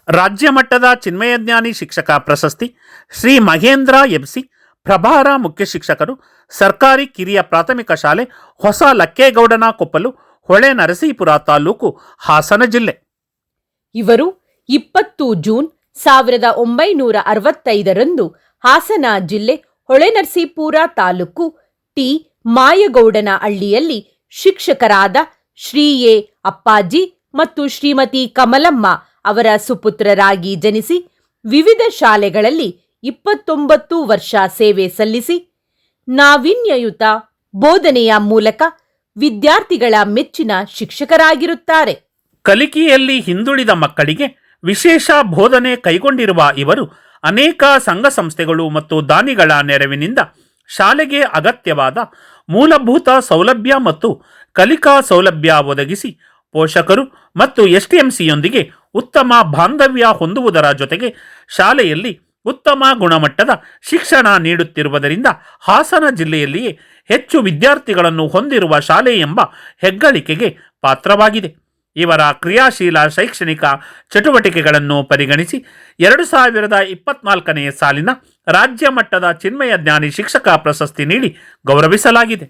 ರಾಜ್ಯ ಮಟ್ಟದ ಚಿನ್ಮಯ ಜ್ಞಾನಿ ಶಿಕ್ಷಕ ಪ್ರಶಸ್ತಿ ಶ್ರೀ ಮಹೇಂದ್ರ ಎಂಸಿ ಪ್ರಭಾರ ಮುಖ್ಯ ಶಿಕ್ಷಕರು, ಸರ್ಕಾರಿ ಕಿರಿಯ ಪ್ರಾಥಮಿಕ ಶಾಲೆ ಹೊಸ ಲಕ್ಕೇಗೌಡನ ಕೊಪ್ಪಲು, ಹೊಳೆ ನರಸೀಪುರ ತಾಲೂಕು, ಹಾಸನ ಜಿಲ್ಲೆ. ಇವರು 20 ಜೂನ್ 1965ರಂದು ಹಾಸನ ಜಿಲ್ಲೆ ಹೊಳೆನರಸೀಪುರ ತಾಲೂಕು ಟಿ ಮಾಯಗೌಡನ ಹಳ್ಳಿಯಲ್ಲಿ ಶಿಕ್ಷಕರಾದ ಶ್ರೀ ಎ ಅಪ್ಪಾಜಿ ಮತ್ತು ಶ್ರೀಮತಿ ಕಮಲಮ್ಮ ಅವರ ಸುಪುತ್ರರಾಗಿ ಜನಿಸಿ ವಿವಿಧ ಶಾಲೆಗಳಲ್ಲಿ 29 ವರ್ಷ ಸೇವೆ ಸಲ್ಲಿಸಿ ನಾವೀನ್ಯಯುತ ಬೋಧನೆಯ ಮೂಲಕ ವಿದ್ಯಾರ್ಥಿಗಳ ಮೆಚ್ಚಿನ ಶಿಕ್ಷಕರಾಗಿರುತ್ತಾರೆ. ಕಲಿಕೆಯಲ್ಲಿ ಹಿಂದುಳಿದ ಮಕ್ಕಳಿಗೆ ವಿಶೇಷ ಬೋಧನೆ ಕೈಗೊಂಡಿರುವ ಇವರು ಅನೇಕ ಸಂಘ ಸಂಸ್ಥೆಗಳು ಮತ್ತು ದಾನಿಗಳ ನೆರವಿನಿಂದ ಶಾಲೆಗೆ ಅಗತ್ಯವಾದ ಮೂಲಭೂತ ಸೌಲಭ್ಯ ಮತ್ತು ಕಲಿಕಾ ಸೌಲಭ್ಯ ಒದಗಿಸಿ ಪೋಷಕರು ಮತ್ತು ಎಸ್ಟಿಎಂಸಿಯೊಂದಿಗೆ ಉತ್ತಮ ಬಾಂಧವ್ಯ ಹೊಂದುವುದರ ಜೊತೆಗೆ ಶಾಲೆಯಲ್ಲಿ ಉತ್ತಮ ಗುಣಮಟ್ಟದ ಶಿಕ್ಷಣ ನೀಡುತ್ತಿರುವುದರಿಂದ ಹಾಸನ ಜಿಲ್ಲೆಯಲ್ಲಿಯೇ ಹೆಚ್ಚು ವಿದ್ಯಾರ್ಥಿಗಳನ್ನು ಹೊಂದಿರುವ ಶಾಲೆ ಎಂಬ ಹೆಗ್ಗಳಿಕೆಗೆ ಪಾತ್ರವಾಗಿದೆ. ಇವರ ಕ್ರಿಯಾಶೀಲ ಶೈಕ್ಷಣಿಕ ಚಟುವಟಿಕೆಗಳನ್ನು ಪರಿಗಣಿಸಿ 2024ನೇ ಸಾಲಿನ ರಾಜ್ಯ ಮಟ್ಟದ ಚಿನ್ಮಯ ಜ್ಞಾನಿ ಶಿಕ್ಷಕ ಪ್ರಶಸ್ತಿ ನೀಡಿ ಗೌರವಿಸಲಾಗಿದೆ.